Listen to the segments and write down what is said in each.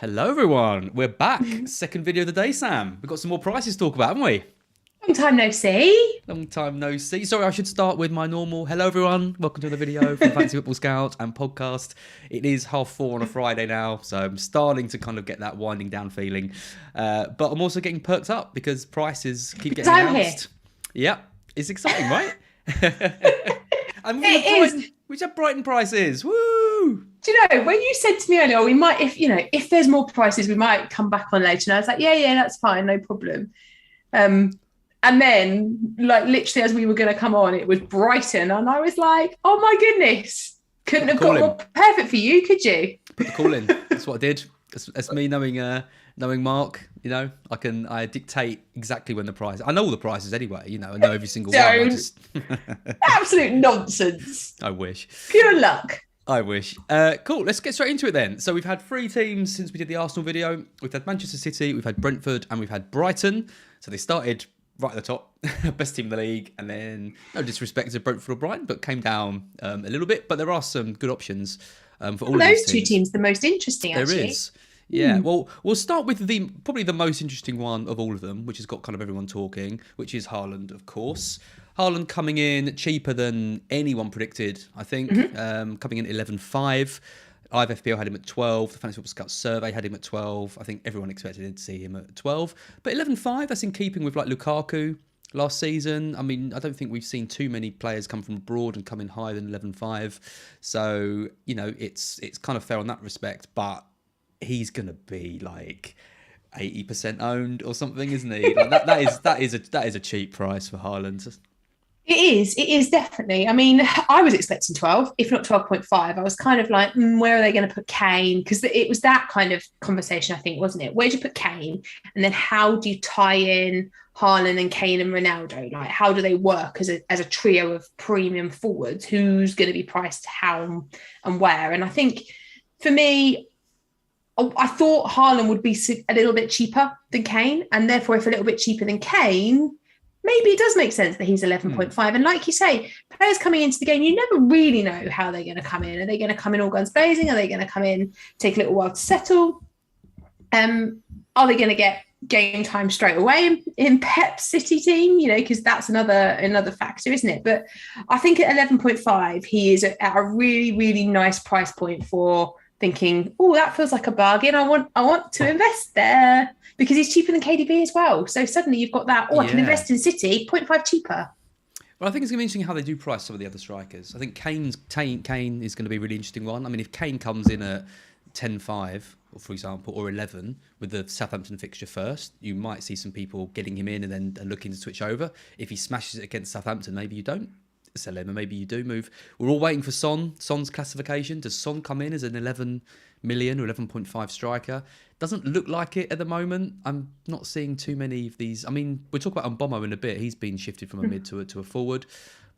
Hello everyone, we're back. Second video of the day, Sam. We've got some more prices to talk about, haven't we? Long time no see. Long time no see. Sorry, I should start with my normal hello everyone. Welcome to the video from Fantasy Football Scout and podcast. It is 4:30 on a Friday now, so I'm starting to kind of get that winding down feeling. But I'm also getting perked up because prices keep getting announced. Yep, it's exciting, right? And we have Brighton prices. Woo! Do you know, when you said to me earlier, we might, if there's more prices, we might come back on later. And I was like, yeah, that's fine, no problem. And then, like, literally as we were going to come on, it was Brighton. And I was like, oh my goodness, couldn't have got more perfect for you, could you? Put the call in. That's what I did. That's me knowing Mark. You know, I dictate exactly when the price. I know all the prices anyway. You know, I know every single one. Absolute nonsense. I wish. Pure luck. I wish. Cool. Let's get straight into it then. So we've had 3 teams since we did the Arsenal video. We've had Manchester City, we've had Brentford, and we've had Brighton. So they started right at the top, best team in the league, and then no disrespect to Brentford or Brighton, but came down a little bit. But there are some good options for all of these teams. Those 2 teams, the most interesting, actually. There is. Yeah, well, we'll start with probably the most interesting one of all of them, which has got kind of everyone talking, which is Haaland, of course. Haaland coming in cheaper than anyone predicted, I think. Coming in 11.5. IFFPL had him at 12. The Fantasy Football Scout survey had him at 12. I think everyone expected to see him at 12. But 11.5, that's in keeping with like Lukaku last season. I mean, I don't think we've seen too many players come from abroad and come in higher than 11.5. So, you know, it's kind of fair on that respect. But he's going to be like 80% owned or something, isn't he? Like that is a cheap price for Haaland. It is definitely. I mean, I was expecting 12, if not 12.5. I was kind of like, where are they going to put Kane? Because it was that kind of conversation, I think, wasn't it? Where do you put Kane? And then how do you tie in Haaland and Kane and Ronaldo? Like, how do they work as a trio of premium forwards? Who's going to be priced how and where? And I think, for me, I thought Haaland would be a little bit cheaper than Kane. And therefore, if a little bit cheaper than Kane, maybe it does make sense that he's 11.5. And like you say, players coming into the game, you never really know how they're going to come in. Are they going to come in all guns blazing? Are they going to come in, take a little while to settle? Are they going to get game time straight away in Pep's City team? You know, because that's another factor, isn't it? But I think at 11.5, he is at a really, really nice price point for thinking, oh, that feels like a bargain. I want to invest there because he's cheaper than KDB as well. So suddenly you've got that, I can invest in City, 0.5 cheaper. Well, I think it's going to be interesting how they do price some of the other strikers. I think Kane is going to be a really interesting one. I mean, if Kane comes in at 10.5, for example, or 11 with the Southampton fixture first, you might see some people getting him in and then looking to switch over. If he smashes it against Southampton, maybe you don't sell him, and maybe you do move. We're all waiting for Son's classification. Does Son come in as an 11 million or 11.5 striker? Doesn't look like it at the moment. I'm not seeing too many of these. I mean, we'll talk about Mbomo in a bit. He's been shifted from a mid to a forward.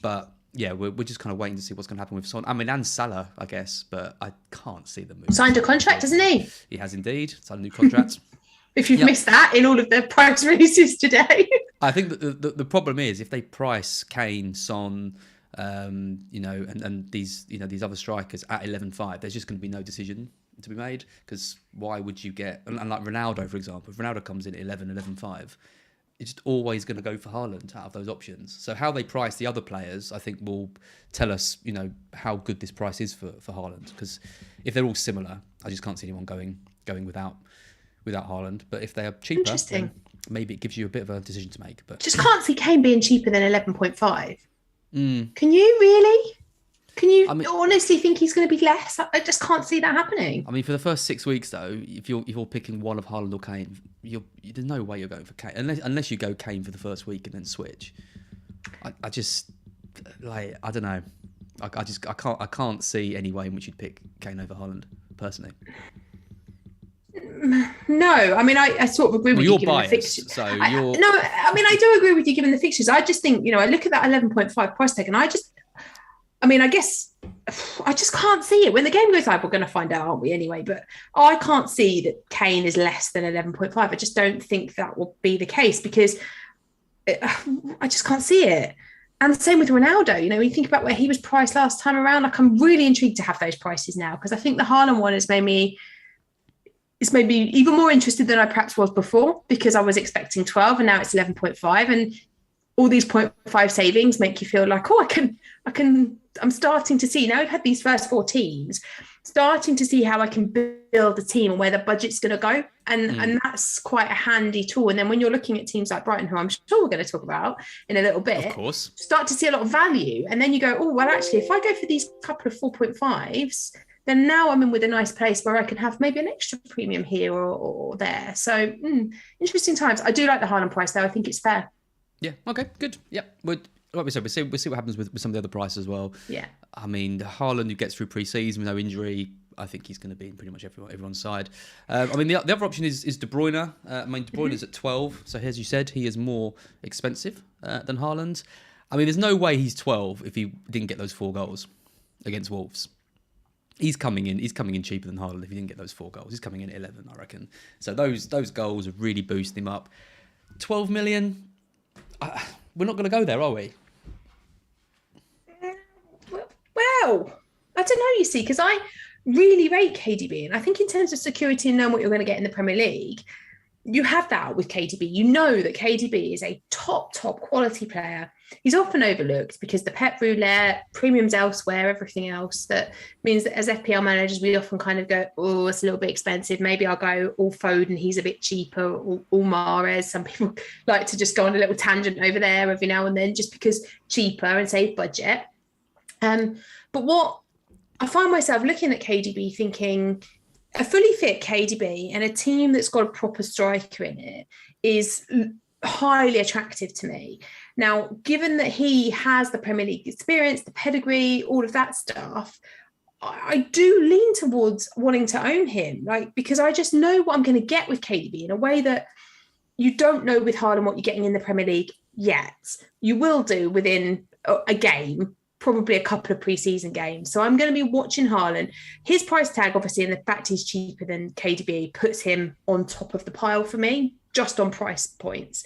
But yeah, we're just kind of waiting to see what's going to happen with Son. I mean, and Salah, I guess, but I can't see them moving. Signed a contract, hasn't he? He has indeed. Signed a new contract. If you've missed that in all of the price releases today. I think that the problem is if they price Kane, Son, you know, and these, you know, these other strikers at 11.5, there's just going to be no decision to be made, because why would you get, and like Ronaldo, for example, if Ronaldo comes in at 11.5, it's just always going to go for Haaland out of those options. So how they price the other players, I think, will tell us, you know, how good this price is for Haaland. Because if they're all similar, I just can't see anyone going without Haaland. But if they are cheaper, then maybe it gives you a bit of a decision to make. But just can't see Kane being cheaper than 11.5. Can you really? Can you honestly think he's going to be less? I just can't see that happening. I mean, for the first 6 weeks, though, if you're picking one of Haaland or Kane, there's no way you're going for Kane unless you go Kane for the first week and then switch. I just, like, I don't know. I can't see any way in which you'd pick Kane over Haaland personally. No, I mean, I sort of agree with you given the fixtures. So I mean, I do agree with you given the fixtures. I just think, you know, I look at that 11.5 price tag and I guess I just can't see it. When the game goes live, we're going to find out, aren't we, anyway? But I can't see that Kane is less than 11.5. I just don't think that will be the case because I just can't see it. And the same with Ronaldo. You know, when you think about where he was priced last time around, like, I'm really intrigued to have those prices now because I think the Haaland one has made me it's maybe even more interested than I perhaps was before, because I was expecting 12 and now it's 11.5. And all these 0.5 savings make you feel like, oh, I'm starting to see, now I've had these first 4 teams, starting to see how I can build a team and where the budget's going to go. And that's quite a handy tool. And then when you're looking at teams like Brighton, who I'm sure we're going to talk about in a little bit, of course, start to see a lot of value. And then you go, oh, well, actually, if I go for these couple of 4.5s, then now I'm in with a nice place where I can have maybe an extra premium here or there. So interesting times. I do like the Haaland price, though. I think it's fair. Yeah. Okay. Good. Yeah. Like we said, we'll see what happens with some of the other prices as well. Yeah. I mean, Haaland, who gets through pre-season with no injury, I think he's going to be in pretty much everyone's side. I mean, the other option is De Bruyne. I mean, De Bruyne is at 12. So as you said, he is more expensive than Haaland. I mean, there's no way he's 12 if he didn't get those 4 goals against Wolves. He's coming in cheaper than Haaland if he didn't get those 4 goals. He's coming in at 11, I reckon. So those goals have really boosted him up. 12 million. We're not going to go there, are we? Well, I don't know, you see, because I really rate KDB. And I think in terms of security and knowing what you're going to get in the Premier League, you have that with KDB. You know that KDB is a top quality player. He's often overlooked because the pet roulette, premiums elsewhere, everything else. That means that as FPL managers, we often kind of go, oh, it's a little bit expensive. Maybe I'll go all Foden, he's a bit cheaper, or all Mahrez. Some people like to just go on a little tangent over there every now and then just because cheaper and save budget. But what I find myself looking at KDB thinking, a fully fit KDB and a team that's got a proper striker in it is highly attractive to me. Now, given that he has the Premier League experience, the pedigree, all of that stuff, I do lean towards wanting to own him, because I just know what I'm going to get with KDB in a way that you don't know with Haaland what you're getting in the Premier League yet. You will do within a game, probably a couple of pre-season games. So I'm going to be watching Haaland. His price tag, obviously, and the fact he's cheaper than KDB puts him on top of the pile for me, just on price points.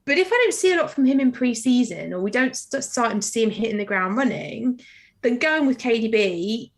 But if I don't see a lot from him in pre-season, or we don't start him to see him hitting the ground running, then going with KDB,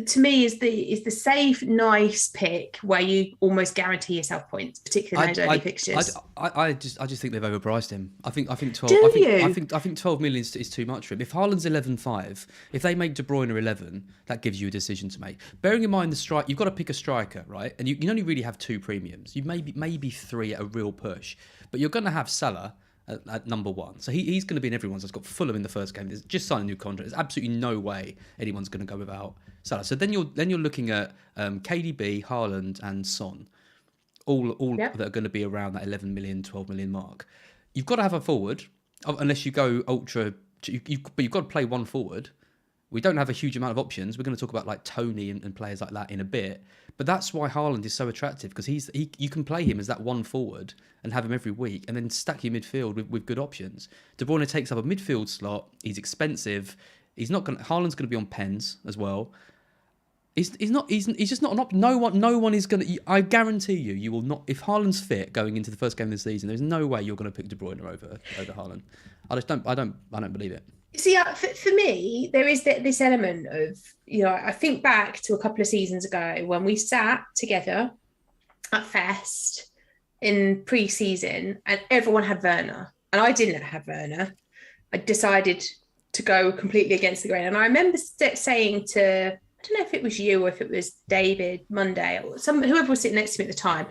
to me, is the safe, nice pick where you almost guarantee yourself points, particularly in those early fixtures. I just think they've overpriced him. I think 12. Do you? I think 12 million is too much for him. If Haaland's 11.5, if they make De Bruyne 11, that gives you a decision to make. Bearing in mind you've got to pick a striker, right? And you can only really have 2 premiums. You maybe 3 at a real push, but you're going to have Salah at number 1. So he's going to be in everyone's. It's got Fulham in the first game. There's just signed a new contract. There's absolutely no way anyone's going to go without Salah. So then you're looking at KDB, Haaland and Son, all that are going to be around that 11 million, 12 million mark. You've got to have a forward, unless you go ultra. But you've got to play one forward. We don't have a huge amount of options. We're going to talk about like Tony and players like that in a bit. But that's why Haaland is so attractive, because you can play him as that one forward and have him every week and then stack your midfield with good options. De Bruyne takes up a midfield slot. He's expensive. Haaland's going to be on pens as well. He's just not an option. No one is going to. I guarantee you will not. If Haaland's fit going into the first game of the season, there's no way you're going to pick De Bruyne over Haaland. I don't believe it. See, for me, there is this element of, I think back to a couple of seasons ago when we sat together at Fest in pre-season and everyone had Werner and I didn't have Werner. I decided to go completely against the grain. And I remember saying to, I don't know if it was you or if it was David Monday or whoever was sitting next to me at the time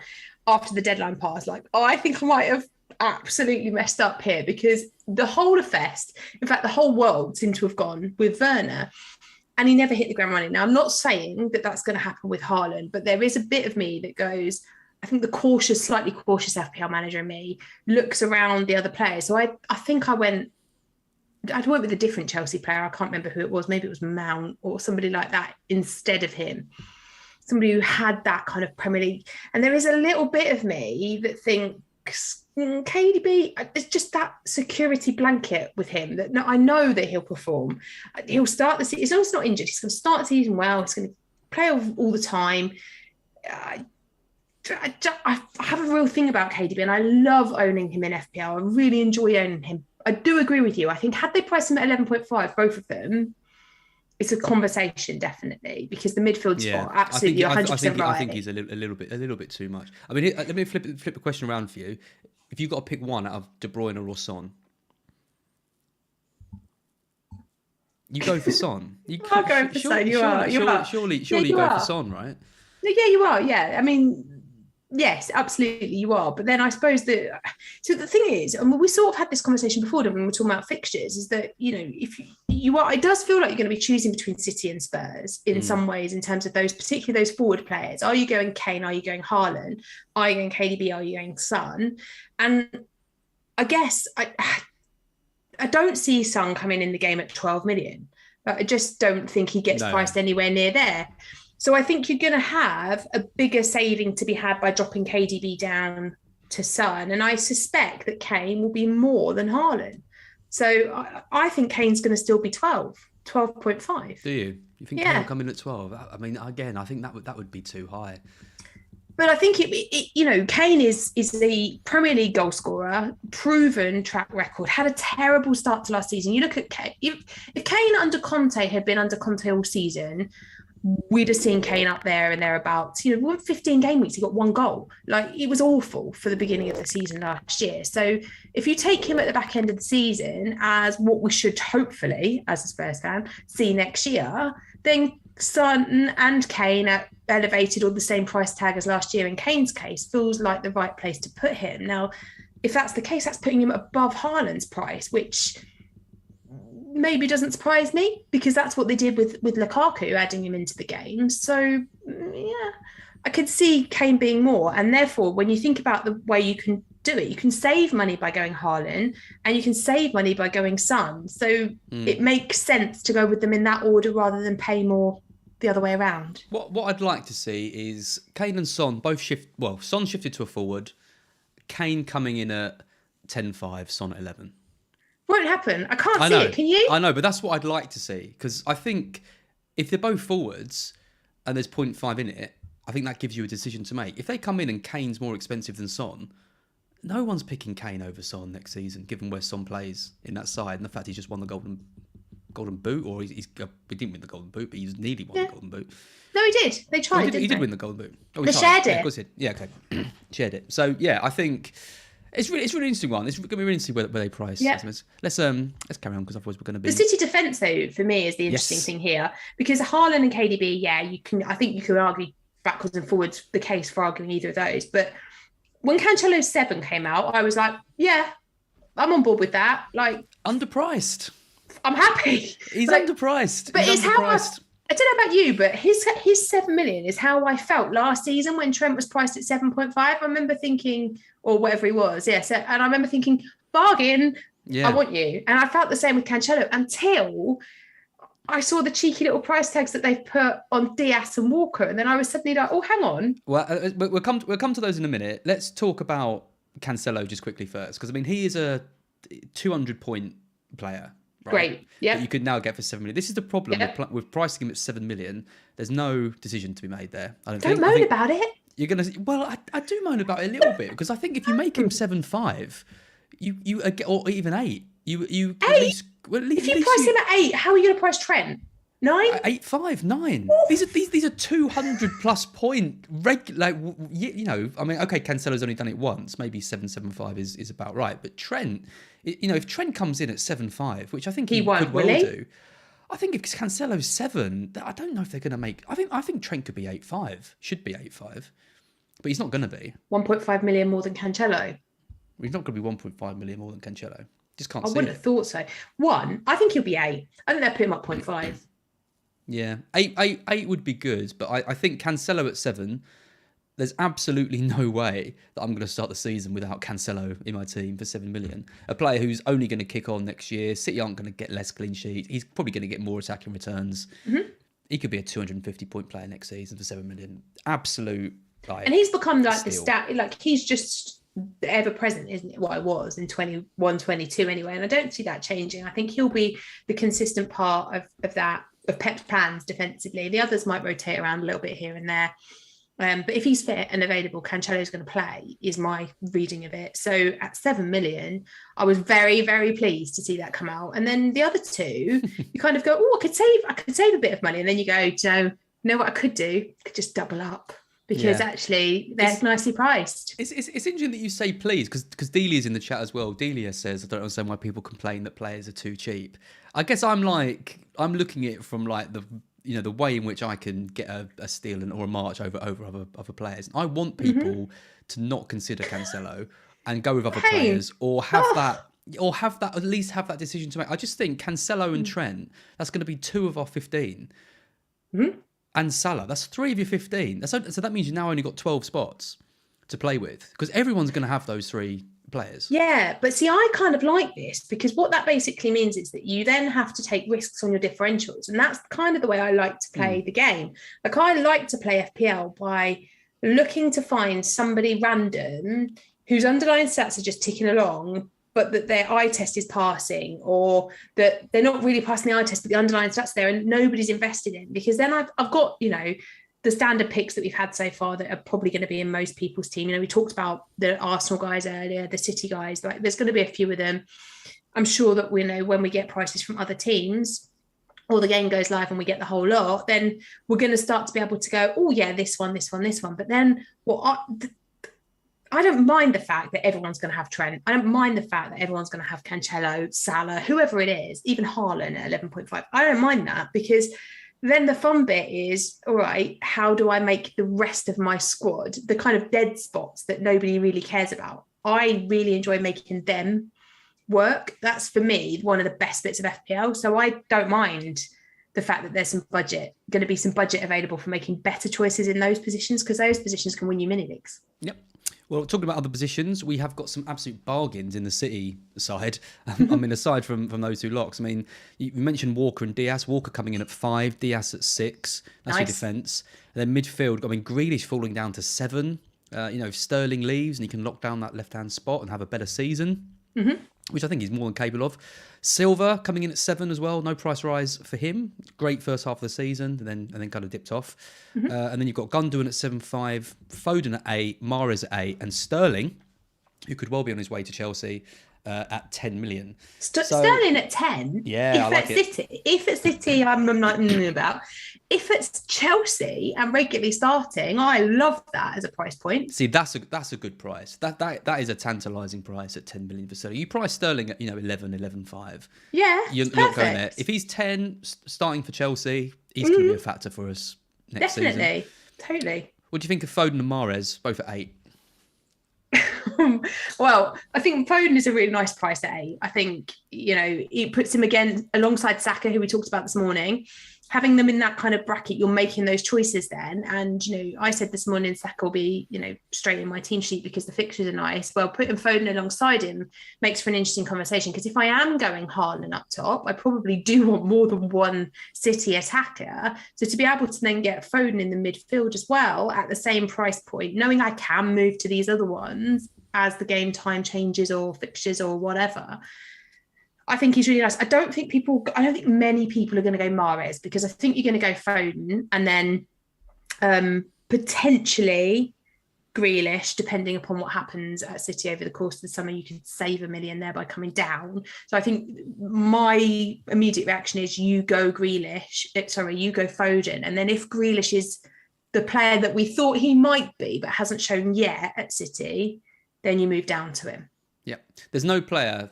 after the deadline passed, like, oh, I think I might have absolutely messed up here, because the whole of Fest, in fact, the whole world seemed to have gone with Werner and he never hit the ground running. Now, I'm not saying that that's going to happen with Haaland, but there is a bit of me that goes, I think the slightly cautious FPL manager in me looks around the other players. So I think I went with a different Chelsea player. I can't remember who it was. Maybe it was Mount or somebody like that instead of him. Somebody who had that kind of Premier League. And there is a little bit of me that thinks KDB, it's just that security blanket with him that I know that he'll perform. He'll start the season, as long as he's not injured, he's going to start the season well. He's going to play all the time. I have a real thing about KDB and I love owning him in FPL. I really enjoy owning him. I do agree with you. I think had they priced him at 11.5, both of them, it's a conversation definitely, because the midfield spot, I absolutely, think, 100% right. I think he's a little bit too much. I mean, let me flip the question around for you. If you've got to pick one out of De Bruyne or Son, you go for Son. I'm going for Son. You are. Surely you go for Son, right? Yeah, you are. Yeah, I mean, yes, absolutely, you are. But then I suppose that, so the thing is, and we sort of had this conversation before when we were talking about fixtures, is that, if you are, it does feel like you're going to be choosing between City and Spurs in some ways, in terms of those, particularly those forward players. Are you going Kane? Are you going Haaland? Are you going KDB? Are you going Son? And I guess I don't see Son coming in the game at 12 million. I just don't think he gets priced anywhere near there. So I think you're going to have a bigger saving to be had by dropping KDB down to Son. And I suspect that Kane will be more than Haaland. So I think Kane's going to still be 12.5. Do you? You think Kane will come in at 12? I mean, again, I think that would be too high. But I think Kane is the Premier League goal scorer, proven track record, had a terrible start to last season. You look at Kane, if Kane under Conte had been under Conte all season, we'd have seen Kane up there and thereabouts. We won 15 game weeks, he got 1 goal. Like, it was awful for the beginning of the season last year. So if you take him at the back end of the season as what we should hopefully, as a Spurs fan, see next year, then Son and Kane at elevated or the same price tag as last year in Kane's case feels like the right place to put him. Now, if that's the case, that's putting him above Haaland's price, which maybe doesn't surprise me, because that's what they did with Lukaku, adding him into the game. So yeah, I could see Kane being more. And therefore, when you think about the way you can do it, you can save money by going Haaland and you can save money by going Son. So it makes sense to go with them in that order rather than pay more the other way around. What I'd like to see is Kane and Son both shift. Well, Son shifted to a forward, Kane coming in at 10.5, Son at 11. Won't happen. I can't see it. Can you? I know, but that's what I'd like to see, because I think if they're both forwards and there's 0.5 in it, I think that gives you a decision to make. If they come in and Kane's more expensive than Son, no one's picking Kane over Son next season, given where Son plays in that side and the fact he's just won the golden boot, or he didn't win the golden boot, but he's nearly won the golden boot. No, he did. They tried. He did win the golden boot. They shared it. Yeah, of course he did. Yeah, okay, shared it. So yeah, I think it's really interesting one. It's going to be really interesting where they price. Yeah. Let's carry on, because otherwise we're going to be. The City defence, though, for me, is the interesting thing here, because Haaland and KDB, I think you can argue backwards and forwards the case for arguing either of those, but when Cancelo's 7 came out, I was like, yeah, I'm on board with that. Like, underpriced. I'm happy. He's underpriced. But it's how I don't know about you, but his 7 million is how I felt last season when Trent was priced at 7.5. I remember thinking, or whatever he was, yes. And I remember thinking, bargain, I want you. And I felt the same with Cancelo until I saw the cheeky little price tags that they've put on Diaz and Walker. And then I was suddenly like, oh, hang on. Well, we'll come to those in a minute. Let's talk about Cancelo just quickly first, because, I mean, he is a 200-point player. Right? Great, yeah. That you could now get for 7 million. This is the problem with pricing him at 7 million. There's no decision to be made there. Don't moan about it. You're gonna. Well, I do moan about it a little bit, because I think if you make him 7.5, you or even 8, you 8. If you price him at 8, how are you going to price Trent? 9? 8.5, 9. These are 200+ point regular. Like, I mean, okay, Cancelo's only done it once. Maybe 7.75 is about right. But Trent, if Trent comes in at 7.5, which I think he could well do, I think if Cancelo's 7, I don't know if they're going to make. I think Trent could be 8.5, should be 8.5, but he's not going to be 1.5 million more than Cancelo. He's not going to be 1.5 million more than Cancelo. Just can't. I wouldn't have thought so. I think he'll be 8. I think they'll put him up 0.5. Yeah, 8 would be good, but I think Cancelo at 7, there's absolutely no way that I'm going to start the season without Cancelo in my team for 7 million. A player who's only going to kick on next year. City aren't going to get less clean sheets. He's probably going to get more attacking returns. Mm-hmm. He could be a 250-point player next season for 7 million. Absolute. And he's become like the stat. Like, he's just ever present, isn't it? What I was in 21, 22 anyway. And I don't see that changing. I think he'll be the consistent part of that. Of Pep's plans defensively. The others might rotate around a little bit here and there. But if he's fit and available, Cancelo's going to play, is my reading of it. So at 7 million, I was very, very pleased to see that come out. And then the other two, you kind of go, oh, I could save a bit of money. And then you go, you know what I could do? I could just double up. Because actually, they're nicely priced. It's interesting that you say please, because Delia's in the chat as well. Delia says, I don't understand why people complain that players are too cheap. I guess I'm looking at it from like the way in which I can get a steal or a march over other players. I want people to not consider Cancelo and go with other players, or have that at least have that decision to make. I just think Cancelo and Trent, that's going to be 2 of our 15. And Salah, that's 3 of your 15. So that means you now only got 12 spots to play with, because everyone's going to have those 3 players. Yeah, but see, I kind of like this, because what that basically means is that you then have to take risks on your differentials. And that's kind of the way I like to play the game. Like, I like to play FPL by looking to find somebody random whose underlying stats are just ticking along, but that their eye test is passing, or that they're not really passing the eye test, but the underlying stats there and nobody's invested in. Because then I've got, the standard picks that we've had so far that are probably going to be in most people's team. We talked about the Arsenal guys earlier, the City guys, like there's going to be a few of them. I'm sure that we know when we get prices from other teams, or the game goes live and we get the whole lot, then we're going to start to be able to go, oh yeah, this one. But then I don't mind the fact that everyone's going to have Trent. I don't mind the fact that everyone's going to have Cancelo, Salah, whoever it is, even Haaland at 11.5. I don't mind that, because then the fun bit is, all right, how do I make the rest of my squad, the kind of dead spots that nobody really cares about? I really enjoy making them work. That's, for me, one of the best bits of FPL. So I don't mind the fact that there's going to be some budget available for making better choices in those positions, because those positions can win you mini leagues. Yep. Well, talking about other positions, we have got some absolute bargains in the City side. Aside from those 2 locks, you mentioned Walker and Diaz. Walker coming in at 5, Diaz at 6. That's your defence. And then midfield, Grealish falling down to 7. If Sterling leaves and he can lock down that left-hand spot and have a better season, which I think he's more than capable of. Silva coming in at 7 as well. No price rise for him. Great first half of the season, and then kind of dipped off. And then you've got Gundogan at 7.5, Foden at 8, Mahrez at 8, and Sterling, who could well be on his way to Chelsea, at 10 million. Sterling at 10? Yeah, I like it. If it's City, I'm not about. If it's Chelsea and regularly starting, I love that as a price point. See, that's a good price. That is a tantalising price at 10 million for Sterling. You price Sterling at 11.5. Yeah, you're not going there. If he's 10 starting for Chelsea, he's going to be a factor for us next season. Definitely, totally. What do you think of Foden and Mahrez, both at 8? Well, I think Foden is a really nice price at 8. I think, it puts him again alongside Saka, who we talked about this morning. Having them in that kind of bracket, you're making those choices then. And, I said this morning, Saka will be, straight in my team sheet because the fixtures are nice. Well, putting Foden alongside him makes for an interesting conversation, because if I am going Haaland up top, I probably do want more than one City attacker. So to be able to then get Foden in the midfield as well at the same price point, knowing I can move to these other ones as the game time changes or fixtures or whatever, I think he's really nice. I don't think many people are going to go Mahrez, because I think you're going to go Foden and then potentially Grealish, depending upon what happens at City over the course of the summer. You could save $1 million there by coming down. So I think my immediate reaction is you go Foden. And then if Grealish is the player that we thought he might be, but hasn't shown yet at City, then you move down to him. Yeah. There's no player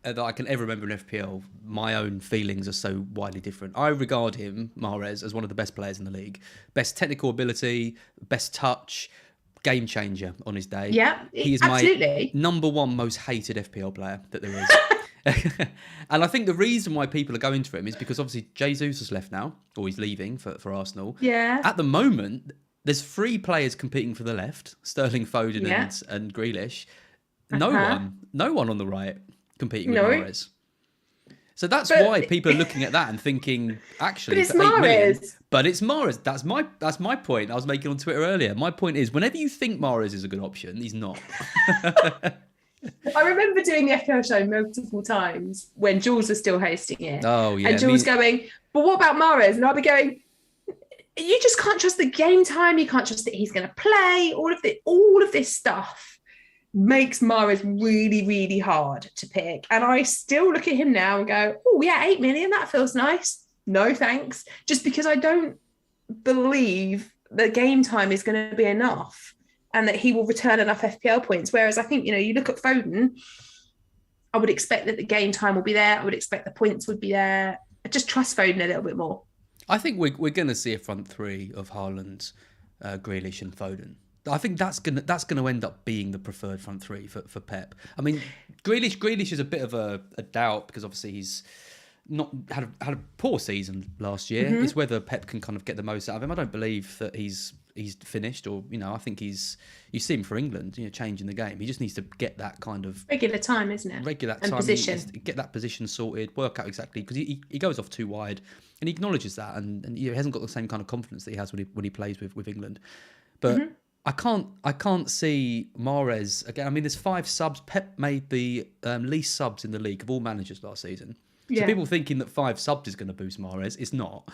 that I can ever remember in FPL, my own feelings are so widely different. I regard him, Mahrez, as one of the best players in the league. Best technical ability, best touch, game changer on his day. Yeah, he is absolutely. My number 1 most hated FPL player that there is. And I think the reason why people are going to him is because obviously Jesus has left now, or he's leaving for Arsenal. Yeah. At the moment, there's 3 players competing for the left, Sterling, Foden and Grealish. No one on the right competing with Mahrez. So that's why people are looking at that and thinking, actually, but it's Mahrez. But it's Mahrez. That's my point I was making on Twitter earlier. My point is, whenever you think Mahrez is a good option, he's not. I remember doing the FPL show multiple times when Jules was still hosting it. Oh, yeah. And Jules going, but what about Mahrez? And I'll be going, you just can't trust the game time. You can't trust that he's going to play. All of this stuff makes Mahrez really, really hard to pick. And I still look at him now and go, oh yeah, 8 million, that feels nice. No thanks. Just because I don't believe that game time is going to be enough and that he will return enough FPL points. Whereas I think, you look at Foden, I would expect that the game time will be there. I would expect the points would be there. I just trust Foden a little bit more. I think we're going to see a front three of Haaland, Grealish and Foden. I think that's gonna end up being the preferred front three for Pep. I mean, Grealish is a bit of a doubt because obviously he's not had a poor season last year. Mm-hmm. It's whether Pep can kind of get the most out of him. I don't believe that he's finished, or I think you see him for England, changing the game. He just needs to get that kind of regular time, isn't it? Regular and time, position. Get that position sorted, work out exactly, because he goes off too wide, and he acknowledges that, and he hasn't got the same kind of confidence that he has when he plays with England. But I can't see Mahrez again. I mean, there's 5 subs. Pep made the least subs in the league of all managers last season. So people thinking that 5 subs is going to boost Mahrez, it's not.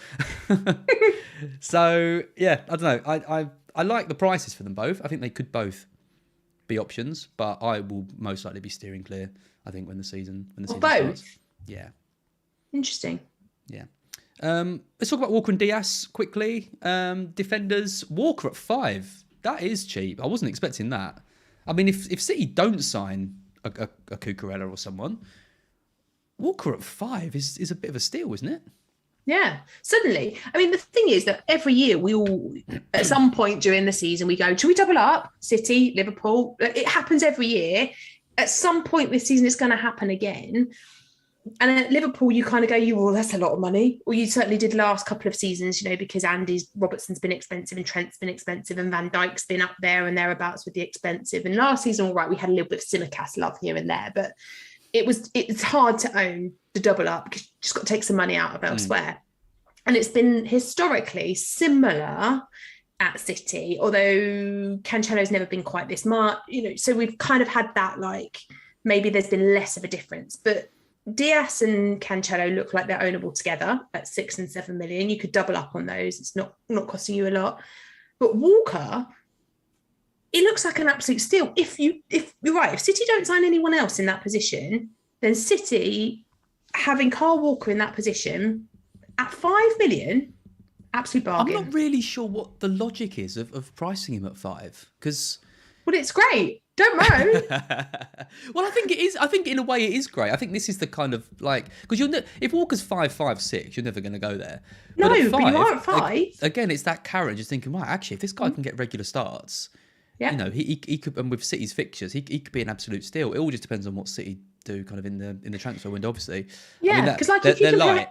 So yeah, I don't know. I like the prices for them both. I think they could both be options, but I will most likely be steering clear. I think when the season starts. Yeah. Interesting. Yeah. Let's talk about Walker and Diaz quickly. Defenders, Walker at 5. That is cheap. I wasn't expecting that. I mean, if City don't sign a Cucurella or someone, Walker at 5 is a bit of a steal, isn't it? Yeah, suddenly. I mean, the thing is that every year we all, at some point during the season, we go, should we double up? City, Liverpool. It happens every year. At some point this season, it's going to happen again. And at Liverpool, you kind of go, well, that's a lot of money. Or you certainly did last couple of seasons, because Robertson's been expensive and Trent's been expensive and Van Dijk's been up there and thereabouts with the expensive. And last season, all right, we had a little bit of Simicast love here and there, but it's hard to own the double up because you just got to take some money out of elsewhere. And it's been historically similar at City, although Cancelo's never been quite this much, so we've kind of had that, like, maybe there's been less of a difference. But Diaz and Cancelo look like they're ownable together at 6 and 7 million. You could double up on those. It's not costing you a lot. But Walker, it looks like an absolute steal. If you're right, if City don't sign anyone else in that position, then City having Kyle Walker in that position at 5 million, absolute bargain. I'm not really sure what the logic is of pricing him at 5, because it's great. Don't moan. Well, I think it is. I think in a way it is great. I think this is the kind of, like, because if Walker's 5.56, you're never going to go there. No, but you are at 5. Again, it's that carrot, just thinking, right, actually, if this guy can get regular starts, he could, and with City's fixtures, he could be an absolute steal. It all just depends on what City do, kind of in the transfer window, obviously. Yeah, because if you they're light.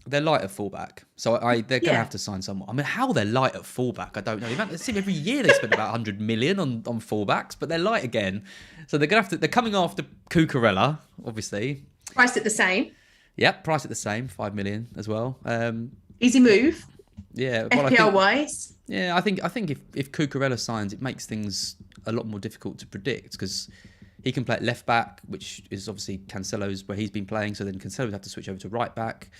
They're light at fullback, so they're going to have to sign someone. I mean, how they're light at fullback, I don't know. It seems every year they spend about 100 million on fullbacks, but they're light again. So they're going to have to. They're coming after Cucurella, obviously. Priced at the same. Yep, priced at the same, 5 million as well. Easy move. Yeah, FPL wise. Yeah, I think if Cucurella signs, it makes things a lot more difficult to predict because he can play at left back, which is obviously Cancelo's where he's been playing. So then Cancelo would have to switch over to right back.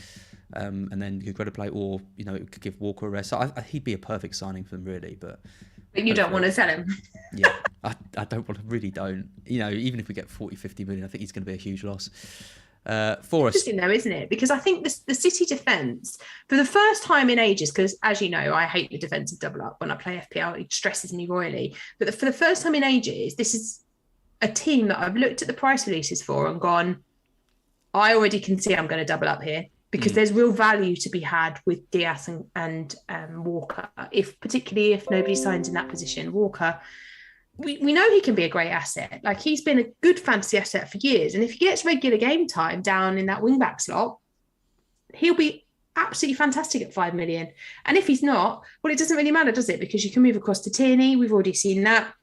And then Cucurella play, or it could give Walker a rest. So he'd be a perfect signing for them, really. But you don't want to sell him. Yeah, I don't want to. Really don't. Even if we get 40, 50 million, I think he's going to be a huge loss for us. Interesting though, isn't it? Because I think the City defence, for the first time in ages, because as you know, I hate the defensive double up when I play FPL. It stresses me royally. But for the first time in ages, this is a team that I've looked at the price releases for and gone, I already can see I'm going to double up here. Because there's real value to be had with Diaz and Walker, particularly if nobody signs in that position. Walker, we know he can be a great asset. Like, he's been a good fantasy asset for years. And if he gets regular game time down in that wing-back slot, he'll be absolutely fantastic at 5 million. And if he's not, well, it doesn't really matter, does it? Because you can move across to Tierney. We've already seen that.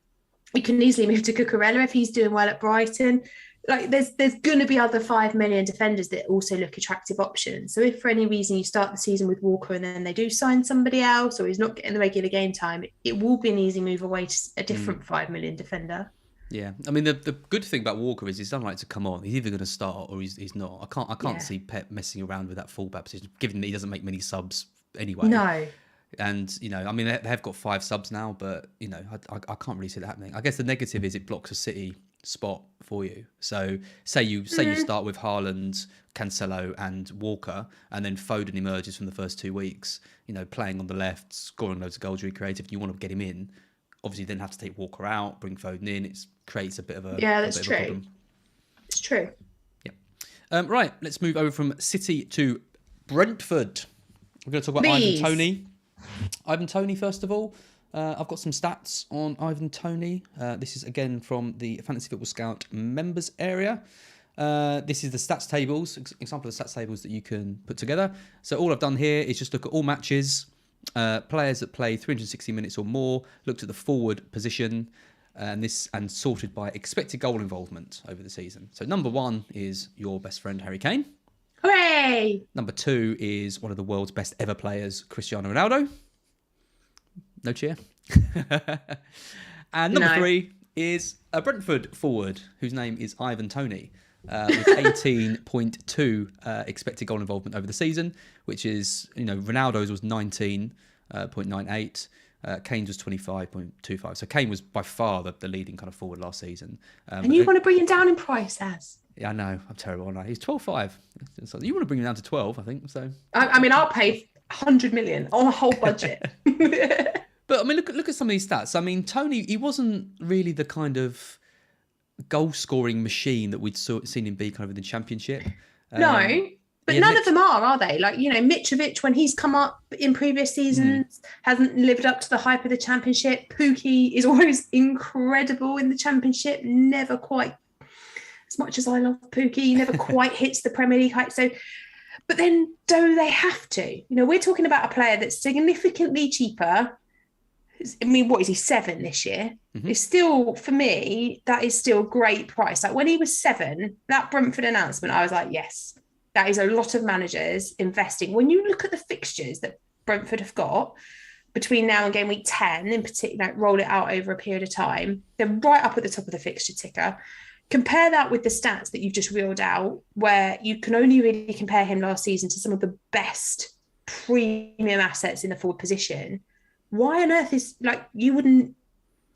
We can easily move to Cucurella if he's doing well at Brighton. Like, there's going to be other 5 million defenders that also look attractive options. So if for any reason you start the season with Walker and then they do sign somebody else, or he's not getting the regular game time, it will be an easy move away to a different 5 million defender. Yeah, I mean, the good thing about Walker is he's unlikely to come on. He's either going to start or he's not. I can't see Pep messing around with that fullback position, given that he doesn't make many subs anyway. No. And, I mean, they have got 5 subs now, but, I can't really see that happening. I guess the negative is it blocks a City spot for you. So say you start with Haaland, Cancelo and Walker, and then Foden emerges from the first 2 weeks, playing on the left, scoring loads of goals, really creative, and you want to get him in. Obviously, then have to take Walker out, bring Foden in. It creates a bit of a that's true. Problem. It's true. Yeah. Right, let's move over from City to Brentford. We're going to talk about Ivan Toney. Ivan Toney, first of all. I've got some stats on Ivan Toney. This is, again, from the Fantasy Football Scout members area. This is the stats tables, example of the stats tables that you can put together. So all I've done here is just look at all matches, players that play 360 minutes or more, looked at the forward position, and sorted by expected goal involvement over the season. So number 1 is your best friend, Harry Kane. Hooray! Number 2 is one of the world's best ever players, Cristiano Ronaldo. No cheer. And number 3 is a Brentford forward whose name is Ivan Toney, with 18.2 expected goal involvement over the season, which is, Ronaldo's was 19.98. Kane's was 25.25. So Kane was by far the leading kind of forward last season. And you want to bring him down in price, Az? Yeah, I know. I'm terrible, aren't I? He's 12.5. So you want to bring him down to 12, I think. So I mean, I'll pay 100 million on a whole budget. But I mean, look at some of these stats. I mean, Toney, he wasn't really the kind of goal-scoring machine that we'd seen him be kind of in the Championship. No, but none of them are they? Like, Mitrovic, when he's come up in previous seasons, hasn't lived up to the hype of the Championship. Pukki is always incredible in the Championship, never quite, as much as I love Pukki, never quite hits the Premier League hype. So, but then do they have to? We're talking about a player that's significantly cheaper. I mean, what is he, 7 this year? It's still, for me, that is still a great price. Like when he was 7, that Brentford announcement, I was like, yes, that is a lot of managers investing. When you look at the fixtures that Brentford have got between now and game week 10, in particular, roll it out over a period of time, they're right up at the top of the fixture ticker. Compare that with the stats that you've just reeled out, where you can only really compare him last season to some of the best premium assets in the forward position. Why on earth is, you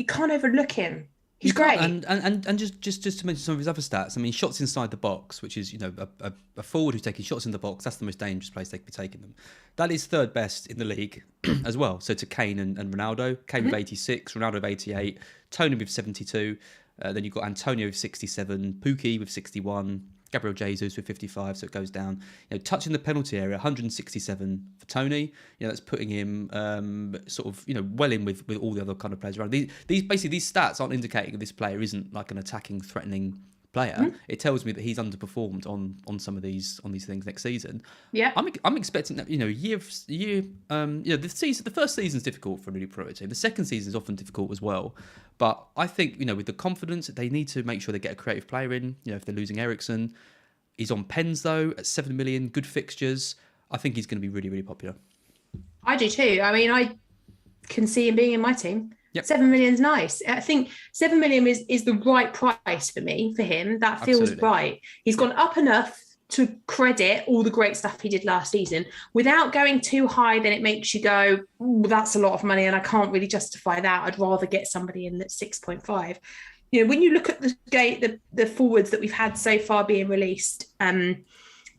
can't overlook him. He's great. And just to mention some of his other stats, I mean, shots inside the box, which is, a forward who's taking shots in the box, that's the most dangerous place they could be taking them. That is 3rd best in the league as well. So to Kane and Ronaldo. Kane with 86, Ronaldo with 88, Toney with 72. Then you've got Antonio with 67, Pukki with 61, Gabriel Jesus with 55, so it goes down. Touching the penalty area, 167 for Toney. That's putting him well in with all the other kind of players around. These stats aren't indicating that this player isn't like an attacking, threatening player. It tells me that he's underperformed on some of these things next season. Yeah, I'm expecting that the first season's difficult for a really pro team. The second season is often difficult as well. But I think with the confidence, they need to make sure they get a creative player in. If they're losing Eriksen, he's on pens though at 7 million, good fixtures. I think he's going to be really, really popular. I do too. I mean, I can see him being in my team. Yep. 7 million's nice. I think 7 million is the right price for him. That feels Absolutely right. He's gone up enough to credit all the great stuff he did last season without going too high. Then it makes you go, that's a lot of money and I can't really justify that. I'd rather get somebody in that's 6.5. When you look at the forwards that we've had so far being released that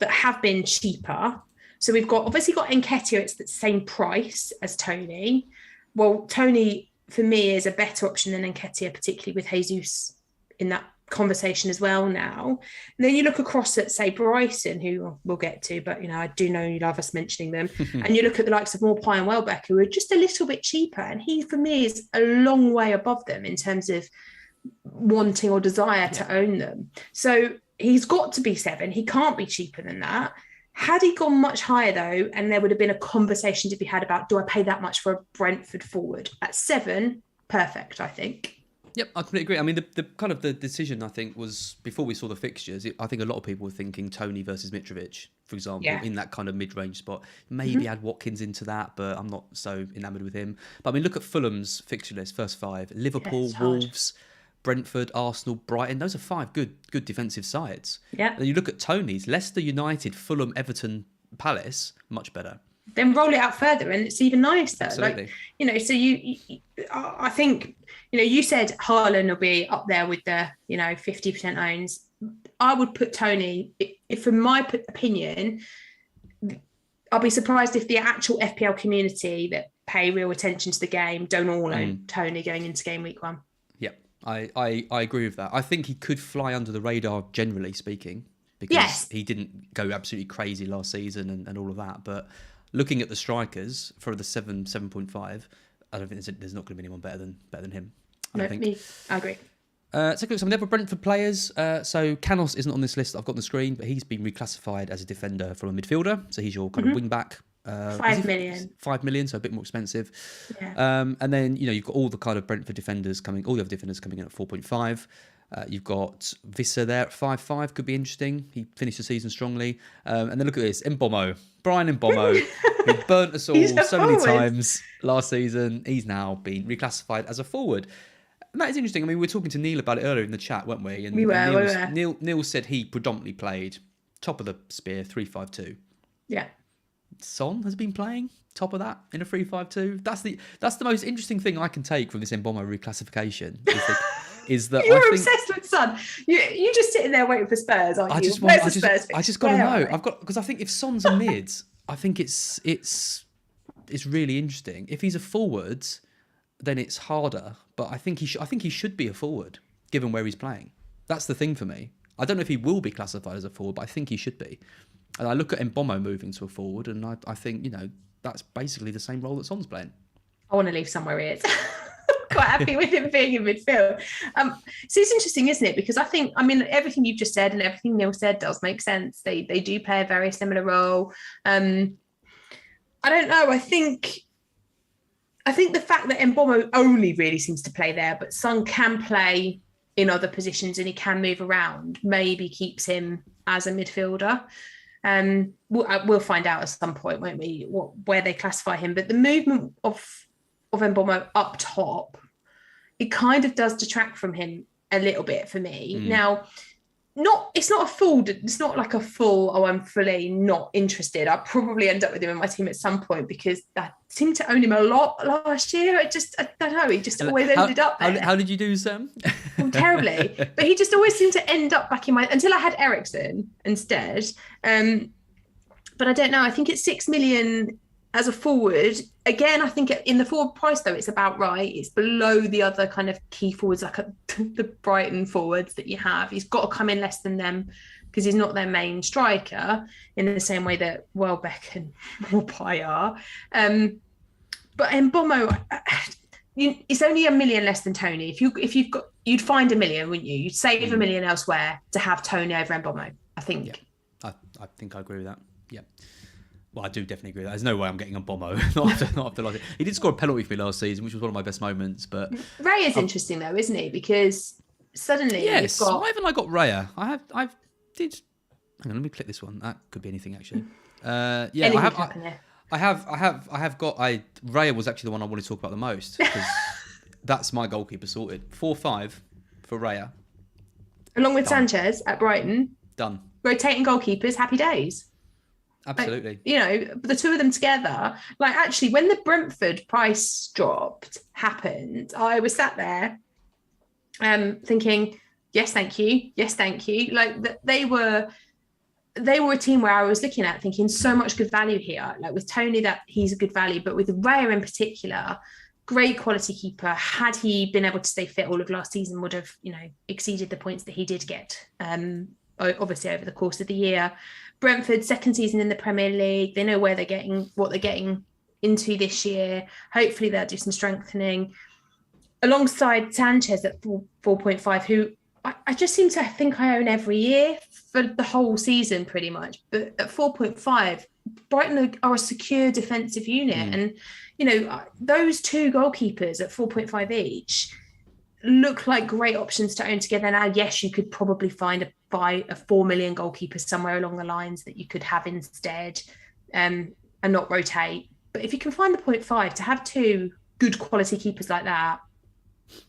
have been cheaper. So we've obviously got Nketiah, it's the same price as Toney. Well, Toney for me is a better option than Nketiah, particularly with Jesus in that conversation as well now. And then you look across at, say, Brighton, who we'll get to, but I do know you love us mentioning them. And you look at the likes of Maupay and Welbeck, who are just a little bit cheaper, and he for me is a long way above them in terms of wanting or desire to own them. So he's got to be 7. He can't be cheaper than that. Had he gone much higher though, and there would have been a conversation to be had about, do I pay that much for a Brentford forward? At 7, perfect, I think. Yep, I completely agree. I mean, the kind of the decision, I think, was before we saw the fixtures, I think a lot of people were thinking Toney versus Mitrovic, for example, in that kind of mid-range spot. Maybe add Watkins into that, but I'm not so enamoured with him. But I mean, look at Fulham's fixture list, first 5. Liverpool, Wolves, Brentford, Arsenal, Brighton. Those are 5 good defensive sides. Yeah. Then you look at Toney's, Leicester United, Fulham, Everton, Palace, much better. then roll it out further and it's even nicer. Absolutely. Like, you know, so I think, you know, you said Haaland will be up there with the, you know, 50% owns. I would put Tony, if in my opinion, I'll be surprised if the actual FPL community that pay real attention to the game don't all own Tony going into game week 1. Yeah, I agree with that. I think he could fly under the radar, generally speaking, because Yes. he didn't go absolutely crazy last season and all of that. But looking at the strikers for the 7.5, I don't think there's not going to be anyone better than him. I agree. So look, some other Brentford players. So Canos isn't on this list I've got on the screen, but he's been reclassified as a defender from a midfielder. So he's your kind of wing back. 5 million. 5 million, so a bit more expensive. Yeah. And then, you know, you've got all the kind of Brentford defenders all the other defenders coming in at 4.5. You've got Visser there at 5.5, could be interesting. He finished the season strongly. And then look at this, Brian Mbomo, who burnt us all so many times last season. He's now been reclassified as a forward. And that is interesting. I mean, we were talking to Neil about it earlier in the chat, weren't we? And we were. Neil said he predominantly played top of the spear, 3-5-2. Yeah. Son has been playing top of that in a 3-5-2. That's the most interesting thing I can take from this Mbomo reclassification. Is that you're obsessed with Son? You just sitting there waiting for Spurs, aren't you? I just got to know. Because I think if Son's a mid, I think it's really interesting. If he's a forward, then it's harder. But I think he should be a forward, given where he's playing. That's the thing for me. I don't know if he will be classified as a forward, but I think he should be. And I look at Mbomo moving to a forward, and I think, you know, that's basically the same role that Son's playing. I want to leave somewhere he is. Quite happy with him being in midfield. So it's interesting, isn't it? Because I mean, everything you've just said and everything Neil said does make sense. They do play a very similar role. I don't know. I think the fact that Mbomo only really seems to play there, but Son can play in other positions and he can move around, maybe keeps him as a midfielder. We'll find out at some point, won't we, where they classify him. But the movement of Mbomo up top, it kind of does detract from him a little bit for me. Now, it's not like a full, I'm fully not interested. I'll probably end up with him in my team at some point because I seemed to own him a lot last year. I don't know, he just always ended up there. How did you do, Sam? Terribly. But he just always seemed to end up back in until I had Eriksen instead. But I don't know, I think it's 6 million as a forward. Again, I think in the forward price, though, it's about right. It's below the other kind of key forwards, like the Brighton forwards that you have. He's got to come in less than them because he's not their main striker in the same way that Welbeck and Maupay are. But Mbomo, it's only 1 million less than Tony. If you'd find 1 million, wouldn't you? You'd save 1 million elsewhere to have Tony over Mbomo, I think. Yeah, I think I agree with that. Yeah. Well, I do definitely agree with that. There's no way I'm getting a Bombo. not after last. He did score a penalty for me last season, which was one of my best moments. But Ray is interesting though, isn't he? Because suddenly yes, why haven't I got Raya? Hang on, let me click this one. That could be anything actually. I have got. Raya was actually the one I wanted to talk about the most because that's my goalkeeper sorted. 4-5 for Raya. Along with Sanchez at Brighton. Done. Rotating goalkeepers, happy days. Absolutely. Like, the two of them together. Like, actually, when the Brentford price happened, I was sat there thinking, yes, thank you. Yes, thank you. Like, they were a team where I was looking at thinking so much good value here. Like, with Tony, that he's a good value, but with Raya in particular, great quality keeper. Had he been able to stay fit all of last season, would have, exceeded the points that he did get, obviously, over the course of the year. Brentford, second season in the Premier League. They know what they're getting into this year. Hopefully they'll do some strengthening. Alongside Sanchez at 4.5, who I just seem to think I own every year for the whole season pretty much. But at 4.5, Brighton are a secure defensive unit. And, those two goalkeepers at 4.5 each look like great options to own together. Now, yes, you could probably buy a 4 million goalkeeper somewhere along the lines that you could have instead and not rotate. But if you can find the 0.5 to have two good quality keepers like that,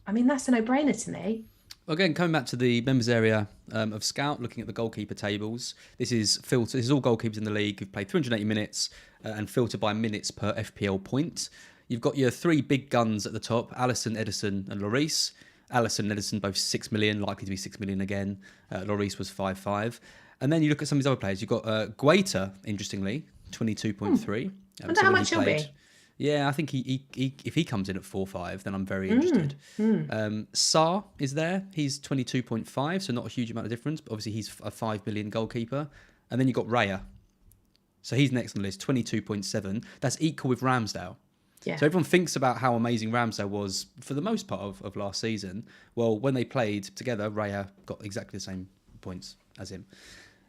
I mean, that's a no-brainer to me. Again, coming back to the members area of Scout, looking at the goalkeeper tables, this is filtered. This is all goalkeepers in the league who've played 380 minutes and filter by minutes per FPL point. You've got your three big guns at the top, Alisson, Edison and Lloris. Alisson and Edison both 6 million, likely to be 6 million again. Lloris was 5.5. And then you look at some of these other players. You've got Guaita, interestingly, 22.3. I wonder how much he'll be. Yeah, I think he if he comes in at 4.5, then I'm very interested. Sarr is there. He's 22.5, so not a huge amount of difference. But obviously, he's a 5 million goalkeeper. And then you've got Raya. So he's next on the list, 22.7. That's equal with Ramsdale. Yeah. So everyone thinks about how amazing Ramsdale was for the most part of last season. Well, when they played together, Raya got exactly the same points as him.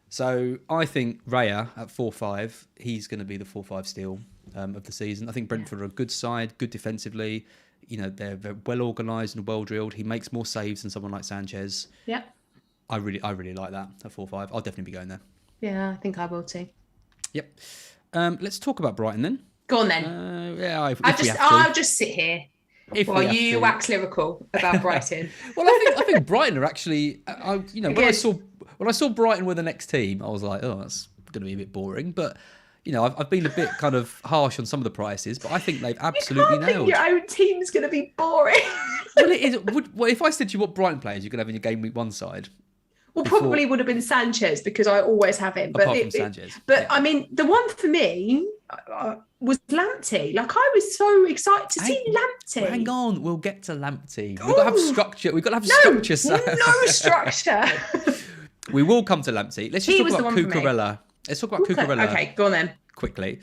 So I think Raya at 4.5, he's going to be the 4.5 steal of the season. I think Brentford are a good side, good defensively. You know, they're well organised and well drilled. He makes more saves than someone like Sanchez. Yeah. I really like that at 4.5. I'll definitely be going there. Yeah, I think I will too. Yep. Let's talk about Brighton then. Go on then. I'll just sit here while you wax lyrical about Brighton. Well, I think Brighton are actually. When I saw Brighton were the next team, I was like, oh, that's going to be a bit boring. But I've been a bit kind of harsh on some of the prices, but I think they've absolutely nailed. Your own team's going to be boring. Well, it is. Well, if I said to you what Brighton players you could have in your game week 1 side. Well, probably would have been Sanchez because I always have him. Apart from Sanchez. I mean, the one for me was Lamptey. Like, I was so excited to see Lamptey. Hang on, we'll get to Lamptey. We've got to have structure. We've got to have structure. No structure. We will come to Lamptey. Let's just talk about Cucurella. Let's talk about Cucurella. Okay, go on then. Quickly.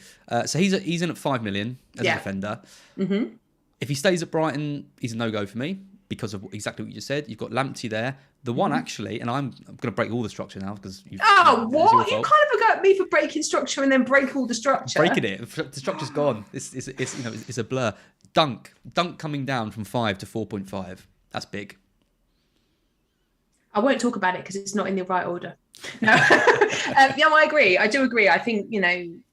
So he's in at 5 million as a defender. Mm-hmm. If he stays at Brighton, he's a no-go for me because of exactly what you just said. You've got Lamptey there. The one actually, and I'm going to break all the structure now because you. Oh, what? You kind of got me for breaking structure and then break all the structure. Breaking it. The structure's gone. It's a blur. Dunk coming down from 5 to 4.5. That's big. I won't talk about it because it's not in the right order. No. I agree. I do agree. I think,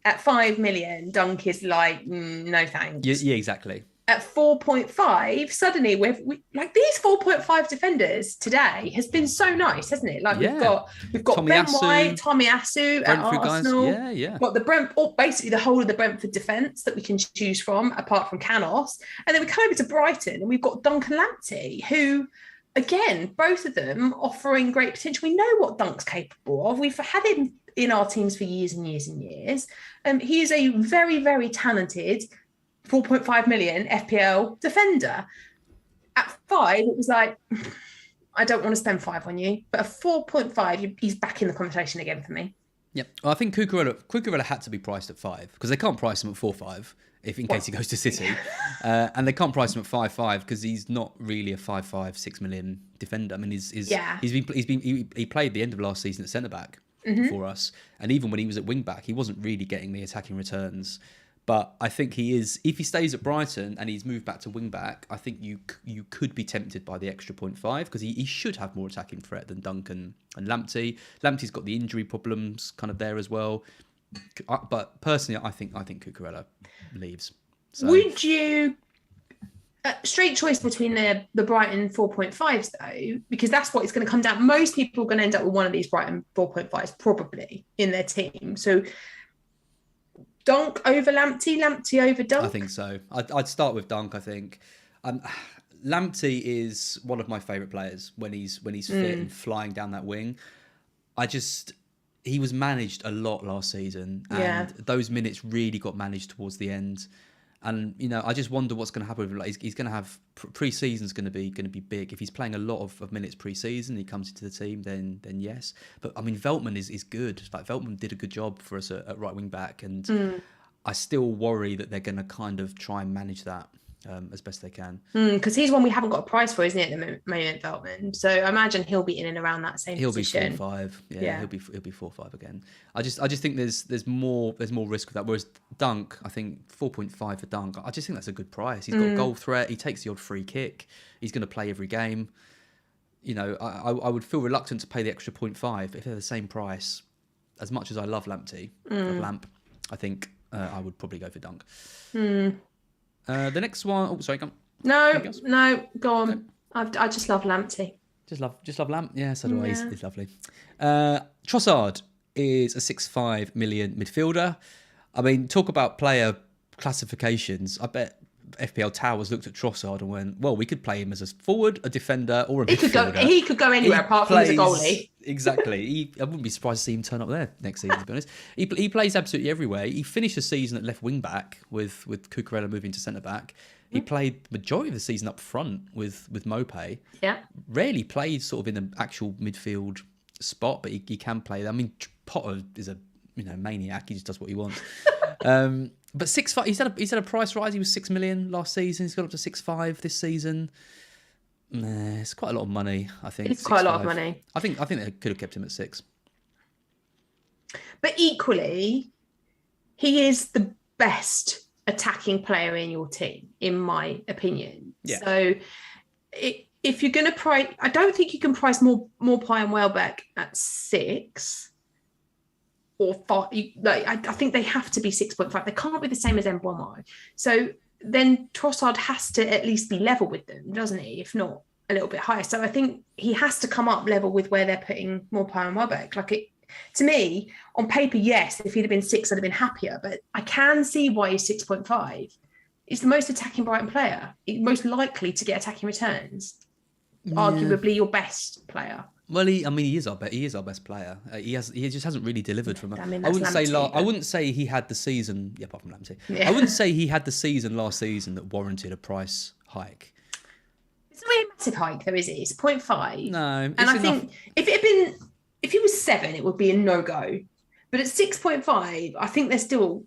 at 5 million, Dunk is like, no thanks. Yeah, exactly. At 4.5, suddenly we like these 4.5 defenders today has been so nice, hasn't it? Like we've got Ben White, Tommy Asu at Arsenal. Guys. Yeah. Got basically the whole of the Brentford defence that we can choose from, apart from Canos. And then we come over to Brighton and we've got Duncan Lamptey, who, again, both of them offering great potential. We know what Dunk's capable of. We've had him in our teams for years and years and years. He is a very, very talented 4.5 million FPL defender. At 5, it was like, I don't want to spend 5 on you. But at 4.5, he's back in the conversation again for me. Yep. Well, I think Cucurella had to be priced at 5 because they can't price him at 4.5 in case he goes to City. And they can't price him at 5.5 because he's not really a 5.5, 6 million defender. I mean, he played the end of last season at centre-back for us. And even when he was at wing-back, he wasn't really getting the attacking returns. But I think he is, if he stays at Brighton and he's moved back to wing-back, I think you could be tempted by the extra 0.5 because he should have more attacking threat than Duncan and Lamptey. Lamptey's got the injury problems kind of there as well. But personally, I think Cucurella leaves. So. Would you... straight choice between the Brighton 4.5s though, because that's what it's going to come down. Most people are going to end up with one of these Brighton 4.5s probably in their team. So... Dunk over Lamptey over Dunk? I think so. I'd start with Dunk, I think. Lamptey is one of my favourite players when he's fit and flying down that wing. He was managed a lot last season and those minutes really got managed towards the end. And, I just wonder what's going to happen with him. Like, he's going to have... Pre-season's going to be big. If he's playing a lot of minutes pre-season, he comes into the team, then yes. But, I mean, Veltman is good. Like, Veltman did a good job for us at right wing back. And I still worry that they're going to kind of try and manage that as best they can. Because he's one we haven't got a price for, isn't he, at the moment, Veltman? So I imagine he'll be in and around that same position. He'll be 4.5. Yeah, he'll be 4.5 again. I just think there's more risk with that. Whereas Dunk, I think 4.5 for Dunk. I just think that's a good price. He's got a goal threat. He takes the odd free kick. He's going to play every game. I would feel reluctant to pay the extra 0.5 if they're the same price. As much as I love Lamptey, I think I would probably go for Dunk. The next one. Oh, sorry, come. No, go on. No. I just love Lamptey. Just love Lamp. Yeah, so do I. He's lovely. Trossard is a 6.5 million midfielder. I mean, talk about player classifications. I bet FPL Towers looked at Trossard and went, well, we could play him as a forward, a defender, or a midfielder. He could go anywhere apart from as a goalie. Exactly. I wouldn't be surprised to see him turn up there next season, to be honest. He plays absolutely everywhere. He finished the season at left wing back with Cucurella moving to centre back. He played majority of the season up front with Mopé. Yeah. Rarely played sort of in an actual midfield spot, but he can play. I mean, Potter is a maniac. He just does what he wants. But 6.5. He's had a price rise. He was 6 million last season. He's got up to 6.5 this season. It's quite a lot of money. I think it's quite a lot of money. I think they could have kept him at 6. But equally, he is the best attacking player in your team, in my opinion. Yeah. So if you're going to price, I don't think you can price Maupay and Welbeck at 6 or 5. I think they have to be 6.5. They can't be the same as Mbeumo. So then Trossard has to at least be level with them, doesn't he? If not a little bit higher. So I think he has to come up level with where they're putting Maupay and Welbeck. To me, on paper, yes, if he'd have been 6, I'd have been happier. But I can see why he's 6.5. He's the most attacking Brighton player, most likely to get attacking returns. Yeah. Arguably your best player. Well, he is our best player. He just hasn't really delivered from. I wouldn't say he had the season. Yeah, apart from Lamptey. Yeah. I wouldn't say he had the season last season that warranted a price hike. It's not really a massive hike, though, is it? It's 0.5. No, and I think if he was 7, it would be a no-go. But at 6.5, I think there's still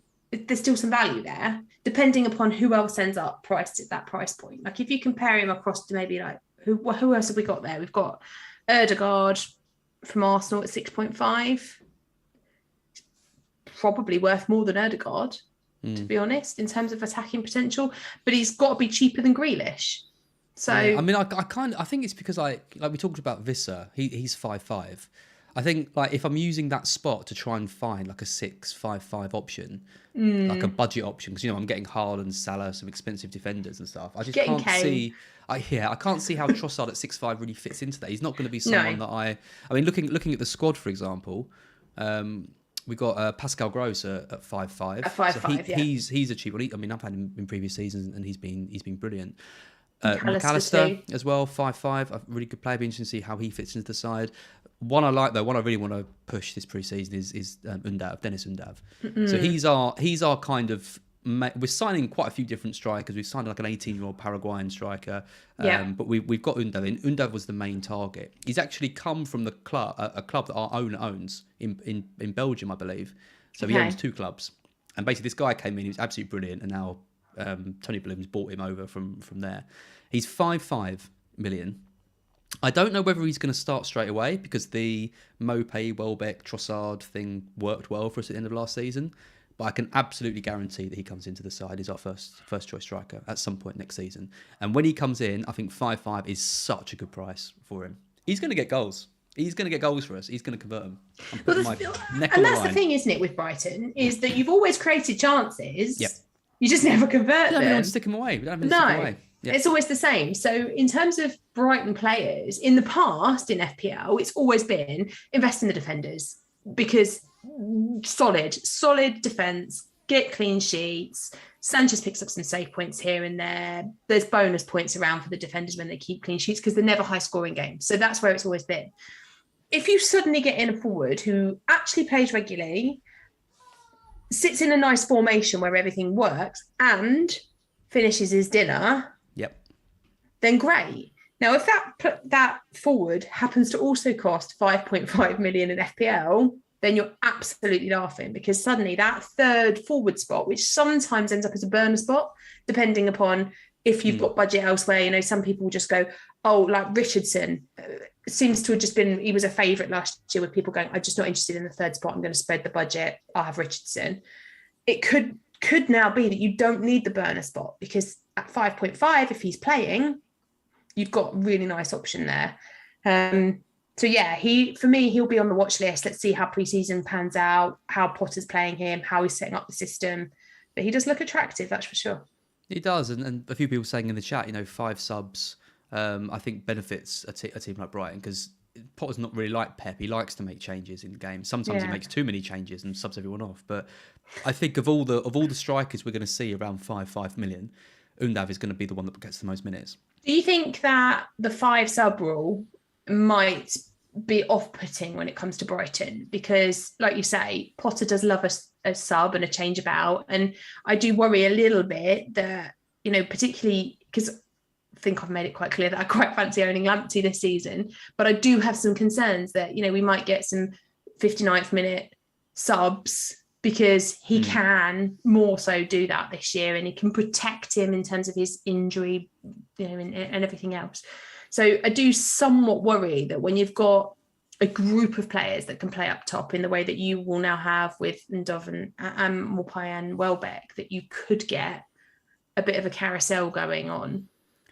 some value there, depending upon who else ends up priced at that price point. Like if you compare him across to maybe like who else have we got there? We've got Ødegaard from Arsenal at 6.5. Probably worth more than Ødegaard, to be honest, in terms of attacking potential. But he's got to be cheaper than Grealish. So yeah, I mean, I think it's because like we talked about Visser, he's 5.5. I think like if I'm using that spot to try and find like a 6.5 option, like a budget option, because I'm getting Haaland, Salah, some expensive defenders and stuff. I just can't see. I can't see how Trossard at 6.5 really fits into that. He's not going to be someone that I mean, looking at the squad, for example, we got Pascal Gross at 5.5. At 5.5, so he's a cheap one. I mean, I've had him in previous seasons and he's been brilliant. McAllister as well, 5.5. A really good player. Be interesting to see how he fits into the side. One I like though, one I really want to push this pre-season is Dennis Undav. So he's our kind of. We're signing quite a few different strikers. We've signed like an 18-year-old Paraguayan striker, but we've got Undav in. Undav was the main target. He's actually come from the club, a club that our owner owns in Belgium, I believe. So he owns 2 clubs, and basically this guy came in. He was absolutely brilliant, and now Tony Bloom's bought him over from there. He's 5.5 million. I don't know whether he's going to start straight away because the Mopé, Welbeck, Trossard thing worked well for us at the end of last season. But I can absolutely guarantee that he comes into the side. He's our first choice striker at some point next season. And when he comes in, I think 5.5 is such a good price for him. He's going to get goals. He's going to get goals for us. He's going to convert them. And that's the thing, isn't it, with Brighton, is that you've always created chances. Yep. You just never convert them. We don't stick them away. Yep. It's always the same. So in terms of Brighton players, in the past, in FPL, it's always been invest in the defenders because solid defence, get clean sheets. Sanchez picks up some save points here and there. There's bonus points around for the defenders when they keep clean sheets because they're never high-scoring games. So that's where it's always been. If you suddenly get in a forward who actually plays regularly, sits in a nice formation where everything works and finishes his dinner, then great. Now, if that forward happens to also cost 5.5 million in FPL, then you're absolutely laughing because suddenly that third forward spot, which sometimes ends up as a burner spot, depending upon if you've got budget elsewhere. Some people just go, like Richardson seems to have just been, he was a favourite last year with people going, I'm just not interested in the third spot. I'm going to spread the budget. I'll have Richardson. It could now be that you don't need the burner spot because at 5.5, if he's playing, you've got a really nice option there. So yeah, he'll be on the watch list. Let's see how pre-season pans out, how Potter's playing him, how he's setting up the system. But he does look attractive, that's for sure. He does, and a few people saying in the chat, 5 subs, I think benefits a team like Brighton because Potter's not really like Pep. He likes to make changes in the game. Sometimes he makes too many changes and subs everyone off. But I think of all the strikers we're going to see around 5 million, Undav is going to be the one that gets the most minutes. Do you think that the 5 sub rule might be off-putting when it comes to Brighton? Because, like you say, Potter does love a sub and a change about, and I do worry a little bit that, you know, particularly because I think I've made it quite clear that I quite fancy owning Lamptey this season, but I do have some concerns that, you know, we might get some 59th minute subs because he can more so do that this year, and he can protect him in terms of his injury, you know, and everything else. So I do somewhat worry that when you've got a group of players that can play up top in the way that you will now have with Ndov and Maupay and Welbeck, that you could get a bit of a carousel going on.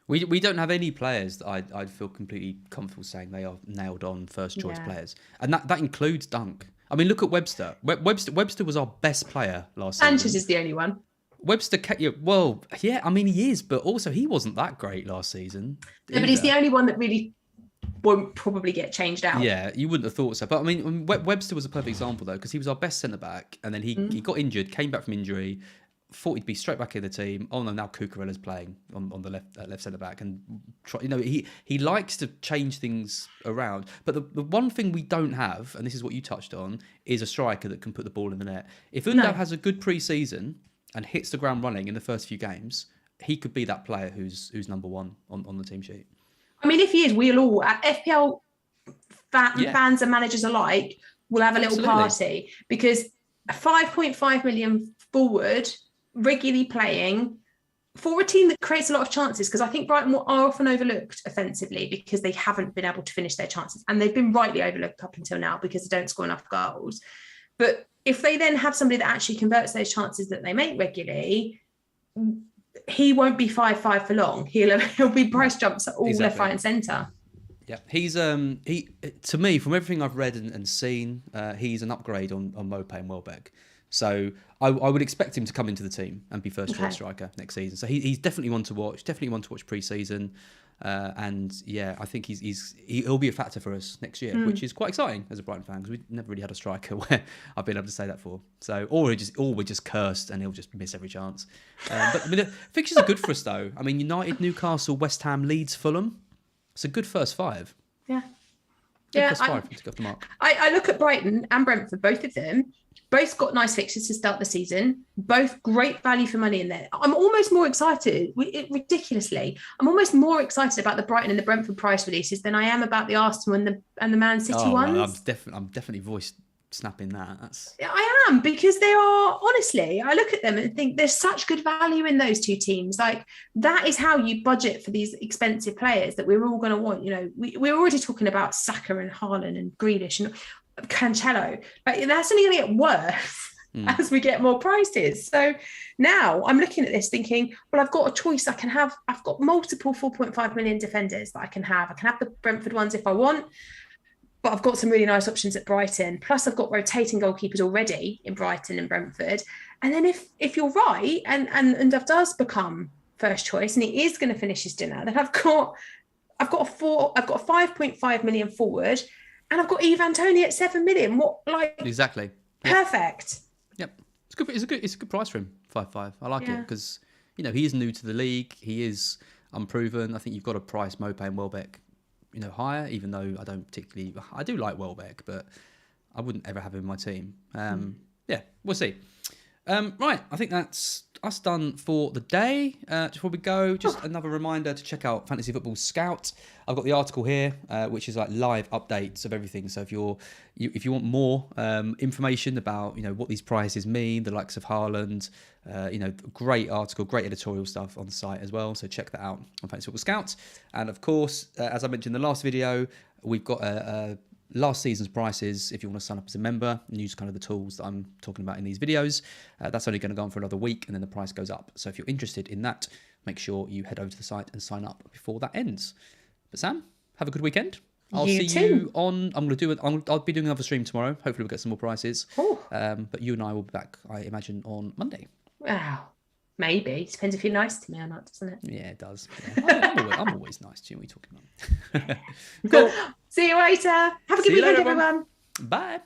We don't have any players that I'd feel completely comfortable saying they are nailed on first choice players, and that includes Dunk. I mean, look at Webster. Webster was our best player last season. Sanchez is the only one. Webster, well, yeah, I mean, he is, but also he wasn't that great last season. No, but he's the only one that really won't probably get changed out. Yeah, you wouldn't have thought so. But I mean, Webster was a perfect example, though, because he was our best centre-back, and then he got injured, came back from injury, thought he'd be straight back in the team. Oh, no, now Cucurella's playing on the left centre-back. And, you know, he likes to change things around. But the one thing we don't have, and this is what you touched on, is a striker that can put the ball in the net. If Undav has a good pre-season and hits the ground running in the first few games, he could be that player who's number one on the team sheet. I mean, if he is, we'll all, FPL fans and managers alike, will have a little party, because a 5.5 million forward regularly playing for a team that creates a lot of chances, because I think Brighton are often overlooked offensively because they haven't been able to finish their chances, and they've been rightly overlooked up until now because they don't score enough goals. But if they then have somebody that actually converts those chances that they make regularly, he won't be 5-5 for long. He'll be price jumps at all left, right, and centre. Yeah, he's he to me, from everything I've read and seen, he's an upgrade on Maupay and Welbeck. So I would expect him to come into the team and be first choice striker next season. So he's definitely one to watch. Definitely one to watch pre-season. And yeah, I think he'll be a factor for us next year, which is quite exciting as a Brighton fan, because we've never really had a striker where I've been able to say that for. So or we're just cursed and he'll just miss every chance. But I mean, the fixtures are good for us though. I mean, United, Newcastle, West Ham, Leeds, Fulham. It's a good first 5. Yeah. First 5 to go off the mark. I look at Brighton and Brentford, both of them. Both got nice fixtures to start the season. Both great value for money in there. I'm almost more excited, ridiculously. I'm almost more excited about the Brighton and the Brentford price releases than I am about the Arsenal and the Man City ones. No, I'm definitely voice snapping that. I am, because they are, honestly, I look at them and think there's such good value in those two teams. Like, that is how you budget for these expensive players that we're all going to want. You know, we're already talking about Saka and Haaland and Grealish and Cancelo. Like, that's only going to get worse as we get more prices. So now I'm looking at this thinking, well, I've got a choice. I've got multiple 4.5 million defenders that I can have. I can have the Brentford ones if I want, but I've got some really nice options at Brighton. Plus I've got rotating goalkeepers already in Brighton and Brentford. And then if you're right and does become first choice and he is going to finish his dinner, then I've got a 5.5 million forward, and I've got Ivan Toney at 7 million. What, like, exactly. Perfect. Yep. It's good. It's a good price for him. 5.5. I like it because, you know, he is new to the league. He is unproven. I think you've got to price Maupay and Welbeck, you know, higher. Even though I do like Welbeck, but I wouldn't ever have him in my team. Yeah, we'll see. Right, I think that's us done for the day. Before we go, just another reminder to check out Fantasy Football Scout. I've got the article here, which is like live updates of everything. So if you want more information about, you know, what these prices mean, the likes of Haaland, you know, great article, great editorial stuff on the site as well. So check that out on Fantasy Football Scout. And of course, as I mentioned in the last video, we've got a last season's prices if you want to sign up as a member and use kind of the tools that I'm talking about in these videos. That's only going to go on for another week, and then the price goes up. So if you're interested in that, make sure you head over to the site and sign up before that ends. But Sam, have a good weekend. I'll see you on. I'll be doing another stream tomorrow. Hopefully we'll get some more prices. But you and I will be back, I imagine, on Monday. Wow. Maybe. Depends if you're nice to me or not, doesn't it? Yeah, it does. Yeah. I'm always nice to you. What are you talking about? Cool. See you later. Have a good See you weekend, later, everyone. everyone. Bye.